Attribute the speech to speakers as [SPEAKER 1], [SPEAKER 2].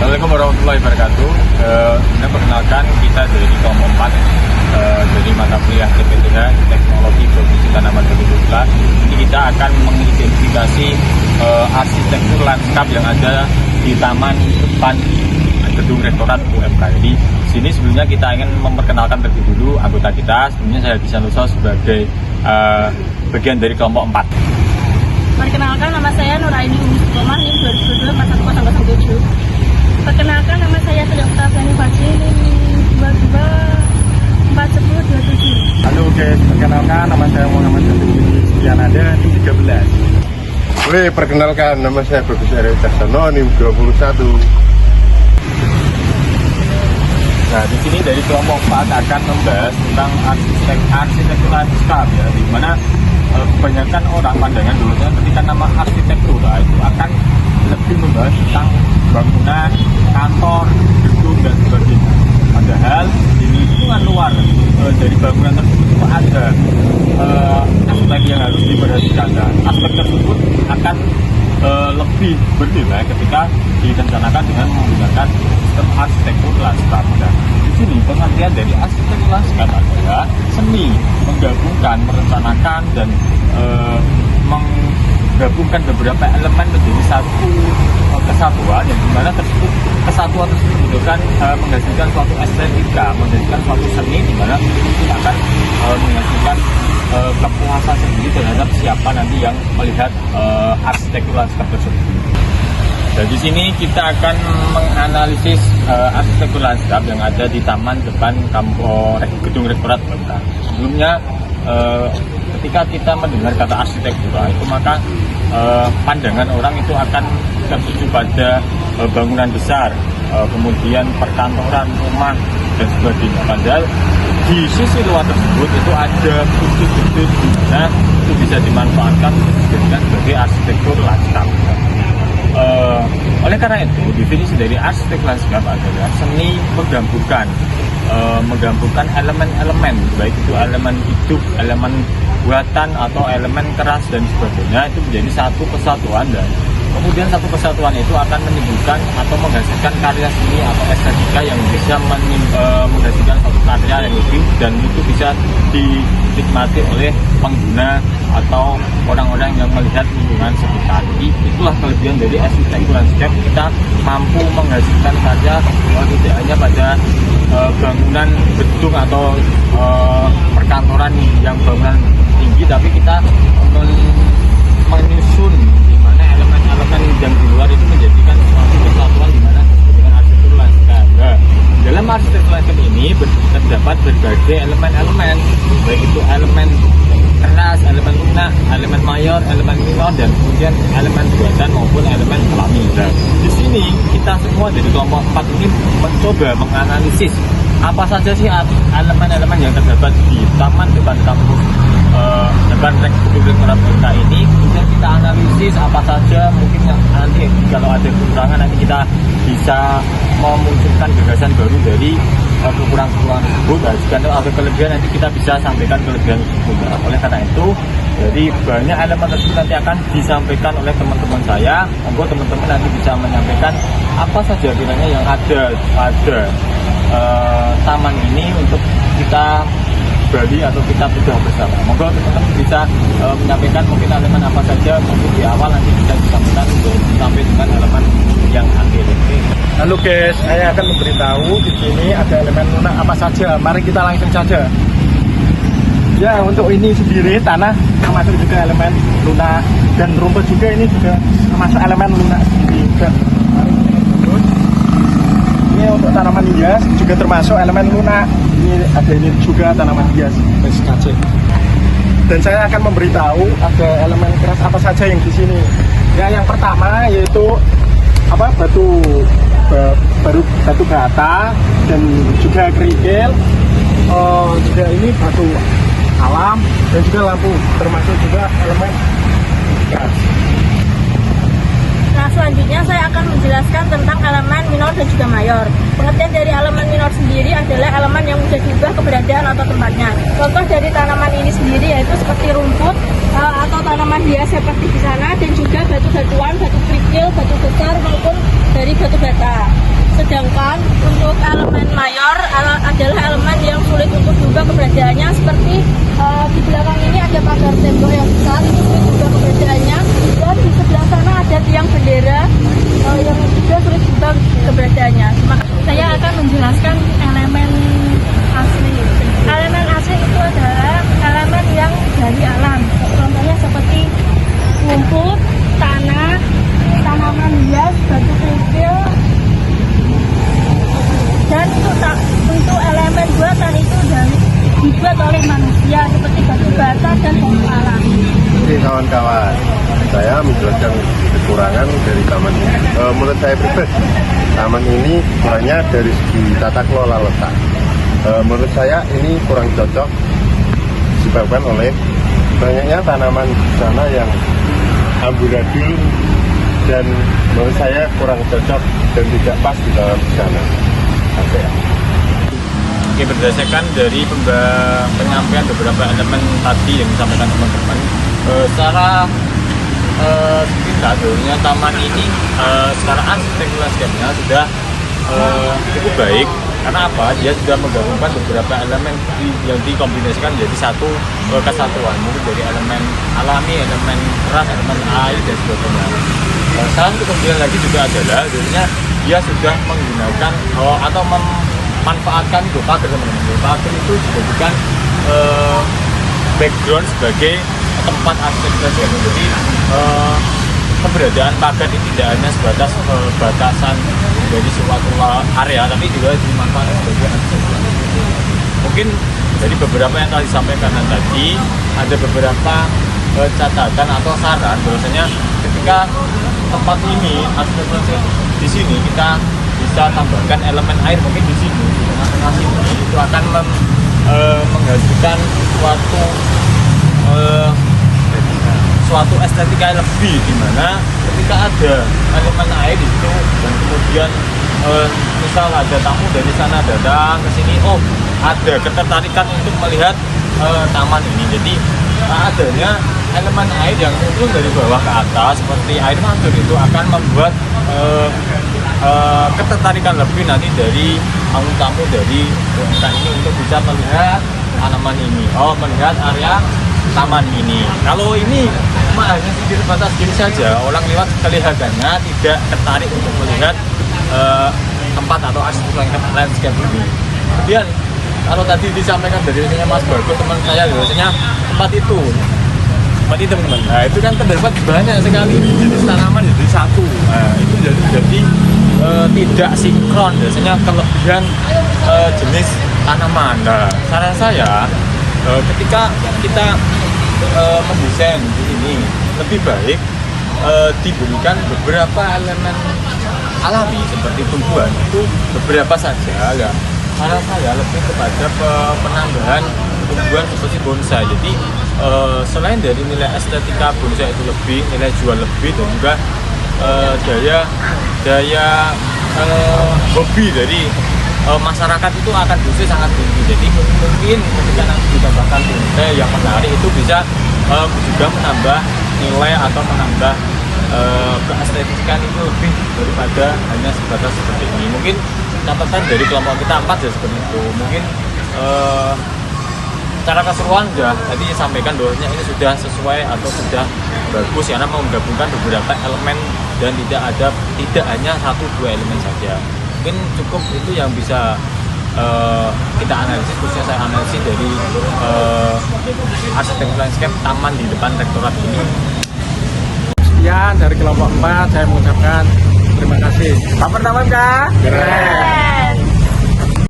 [SPEAKER 1] Assalamualaikum warahmatullahi wabarakatuh. Perkenalkan kita dari kelompok 4 dari mata kuliah TPTH Teknologi Produksi Tanaman Hortikultura. Ini kita akan mengidentifikasi arsitektur lanskap yang ada di taman depan gedung Rektorat UMK. Jadi sini sebelumnya kita ingin memperkenalkan terlebih dulu anggota kita. Sebelumnya saya Hadi Sanuso sebagai bagian dari kelompok 4.
[SPEAKER 2] Perkenalkan, nama saya Nuraini Umi Sukomah, NIM 2022 41007. Perkenalkan, nama saya Tri Oktaviani Fajri, NIM 22 41027.
[SPEAKER 3] Halo guys, perkenalkan nama saya Muhammad Jatuh Sekianada, NIM 13.
[SPEAKER 4] Perkenalkan, nama saya Bagus Eri Caksono, NIM 21.
[SPEAKER 1] Nah, di sini dari kelompok 4 akan membahas tentang arsitektur lanskap, ya, di mana kebanyakan orang pandangan dulunya ketika nama arsitektura itu akan lebih membahas tentang bangunan, kantor, gedung dan sebagainya. Padahal di lingkungan luar dari bangunan tersebut itu ada aspek yang harus diperhatikan. Dan aspek tersebut akan lebih bernilai ketika direncanakan dengan menggunakan sistem arsitektur lanskap. Dan di sini pengertian dari arsitektur lanskap adalah seni menggabungkan, merencanakan dan menggabungkan beberapa elemen menjadi satu kesatuan, yang dimana tersebut kesatuan tersebut membutuhkan menghasilkan suatu estetika, menghasilkan suatu seni, dimana itu akan menghasilkan kepuasan sendiri terhadap siapa nanti yang melihat arsitektur lanskap tersebut. Dan di sini kita akan menganalisis arsitektur lanskap yang ada di taman depan gedung Rektorat UMK. Sebelumnya, ketika kita mendengar kata arsitektura itu, maka pandangan orang itu akan tertuju pada bangunan besar, kemudian perkantoran, rumah dan sebagainya. Padahal di sisi luar tersebut itu ada bukti-bukti di mana itu bisa dimanfaatkan untuk dijadikan sebagai arsitektur lanskap. Oleh karena itu, definisi dari arsitek lanskap adalah seni menggabungkan elemen-elemen, baik itu elemen hidup, elemen buatan atau elemen keras dan sebagainya, itu menjadi satu kesatuan, dan kemudian satu kesatuan itu akan menimbulkan atau menghasilkan karya seni atau estetika yang bisa menghasilkan satu karya yang lebih, dan itu bisa dinikmati oleh pengguna atau orang-orang yang melihat lingkungan sekitar. Jadi itulah kelebihan dari arsitektur landscape, kita mampu menghasilkan karya tidak hanya pada bangunan gedung atau perkantoran yang bangunan tinggi, tapi kita menyusun di mana elemen-elemen yang di luar itu menjadikan suatu kesatuan di mana dengan arsitektur lanskap. Nah, dalam arsitektur lanskap ini terdapat berbagai elemen-elemen, baik itu elemen keras, elemen lunak, elemen mayor, elemen minor, dan kemudian elemen buatan maupun elemen alami. Nah, di sini kita semua dari kelompok 4 ini mencoba menganalisis apa saja sih elemen-elemen yang terdapat di taman depan kampus depan gedung Rektorat UMK ini. Kemudian kita analisis apa saja mungkin yang nanti kalau ada kekurangan, nanti kita bisa memunculkan gagasan baru dari kekurangan tersebut. Dan jika ada kelebihan, nanti kita bisa sampaikan kelebihan tersebut. Oleh karena itu, jadi banyak elemen tersebut nanti akan disampaikan oleh teman-teman saya. Monggo teman-teman nanti bisa menyampaikan apa saja kiranya yang ada pada taman ini untuk kita Bali atau kita buka bersama. Monggo teman-teman bisa menyampaikan mungkin elemen apa saja, mungkin di awal nanti bisa disampaikan sampai dengan elemen yang akhir.
[SPEAKER 3] Halo guys, saya akan memberitahu di sini ada elemen lunak apa saja. Mari kita langsung saja. Ya, untuk ini sendiri tanah termasuk juga elemen lunak, dan rumput juga ini juga termasuk elemen lunak sendiri. Dan mari kita lanjut. Ini untuk tanaman hias juga termasuk elemen lunak. Ini ada ini juga tanaman hias SKC. Dan saya akan memberitahu ada elemen keras apa saja yang di sini. Ya, yang pertama yaitu batu bata dan juga kerikil, juga ini batu alam dan juga lampu, termasuk juga elemen gas.
[SPEAKER 2] Nah, selanjutnya saya akan menjelaskan tentang elemen minor dan juga mayor. Pengertian dari elemen minor sendiri sendiri adalah elemen yang mudah diubah keberadaan atau tempatnya. Contoh dari tanaman ini sendiri yaitu seperti rumput atau tanaman hias seperti di sana, dan juga batu-batuan, batu kerikil, batu besar maupun dari batu bata. Sedangkan untuk elemen mayor adalah elemen yang sulit untuk diubah keberadaannya, seperti di belakang ini ada pagar tembok yang besar, itu sulit diubah keberadaannya, dan di sebelah sana ada tiang bendera yang juga sulit diubah keberadaannya. Saya akan menjelaskan elemen asli. Elemen asli itu adalah elemen yang dari alam. Contohnya seperti rumput, tanah, tanaman hias, batu kerikil, dan untuk elemen buatan itu dibuat oleh manusia seperti batu bata dan batu alam.
[SPEAKER 4] Oke kawan-kawan, saya menjelaskan kekurangan dari taman ini. Menurut saya pribadi, taman ini kurangnya dari segi tata kelola letak. Menurut saya ini kurang cocok disebabkan oleh banyaknya tanaman di sana yang amburadul, dan menurut saya kurang cocok dan tidak pas di dalam sana.
[SPEAKER 1] Oke, berdasarkan dari penyampaian beberapa elemen tadi yang disampaikan teman-teman, secara sepintas sebenarnya taman ini secara arsitektur landscape-nya sudah cukup baik. Karena apa? Dia sudah menggabungkan beberapa elemen yang dikombinasikan menjadi satu kesatuan, mungkin dari elemen alami, elemen keras, elemen air dan sebagainya. Salah satu kemudian lagi juga adalah sebenarnya dia sudah menggunakan atau memanfaatkan pagar, teman-teman. Pagar itu dijadikan background sebagai tempat arsitektur. Jadi keberadaan pagar ini tidak hanya sebatas batasan dari suatu area, tapi juga dimanfaatkan sebagai arsitektur. Mungkin dari beberapa yang telah disampaikan tadi, ada beberapa catatan atau saran bahwasanya ketika tempat ini arsitektur di sini kita bisa tambahkan elemen air, mungkin di sini di tengah-tengah sini itu akan menghasilkan suatu estetika yang lebih, dimana ketika ada elemen air di situ dan kemudian misal ada tamu dari sana datang ke sini, ada ketertarikan untuk melihat taman ini. Jadi adanya elemen air yang muncul dari bawah ke atas seperti air mancur itu akan membuat ketertarikan lebih nanti dari tamu dari UMKM ini untuk bisa melihat tanaman ini, melihat area taman ini. Kalau ini hanya sedikit sebatas gini saja, orang lewat kelihatannya tidak tertarik untuk melihat tempat atau arsitektur landscape ini. Kemudian kalau tadi disampaikan dari Mas Bagus teman saya, biasanya tempat itu teman-teman, nah itu kan terdapat banyak sekali jenis tanaman jadi satu. Nah, itu jadi tidak sinkron biasanya kelebihan jenis tanaman. Nah, saran saya ketika kita mendesain di sini lebih baik diberikan beberapa elemen alami seperti tumbuhan itu beberapa saja. Ya, saran saya lebih kepada penambahan tumbuhan seperti bonsai. Jadi selain dari nilai estetika bonsai itu lebih, nilai jual lebih, dan juga daya hobi dari masyarakat itu akan justru sangat tinggi. Jadi mungkin ketika nanti ditambahkan bonsai yang menarik itu bisa juga menambah nilai atau menambah keestetikan itu lebih daripada hanya sebatas seperti ini. Mungkin catatan dari kelompok kita 4 ya seperti itu. Mungkin secara keseluruhan sudah tadi sampaikan bahwasanya ini sudah sesuai atau sudah bagus karena menggabungkan beberapa elemen dan tidak hanya 1-2 elemen saja. Mungkin cukup itu yang bisa kita analisis, khususnya saya analisis dari arsitektur landscape taman di depan rektorat ini.
[SPEAKER 3] Sekian dari kelompok 4, saya mengucapkan terima kasih. Apa pertama Kak?
[SPEAKER 2] Keren.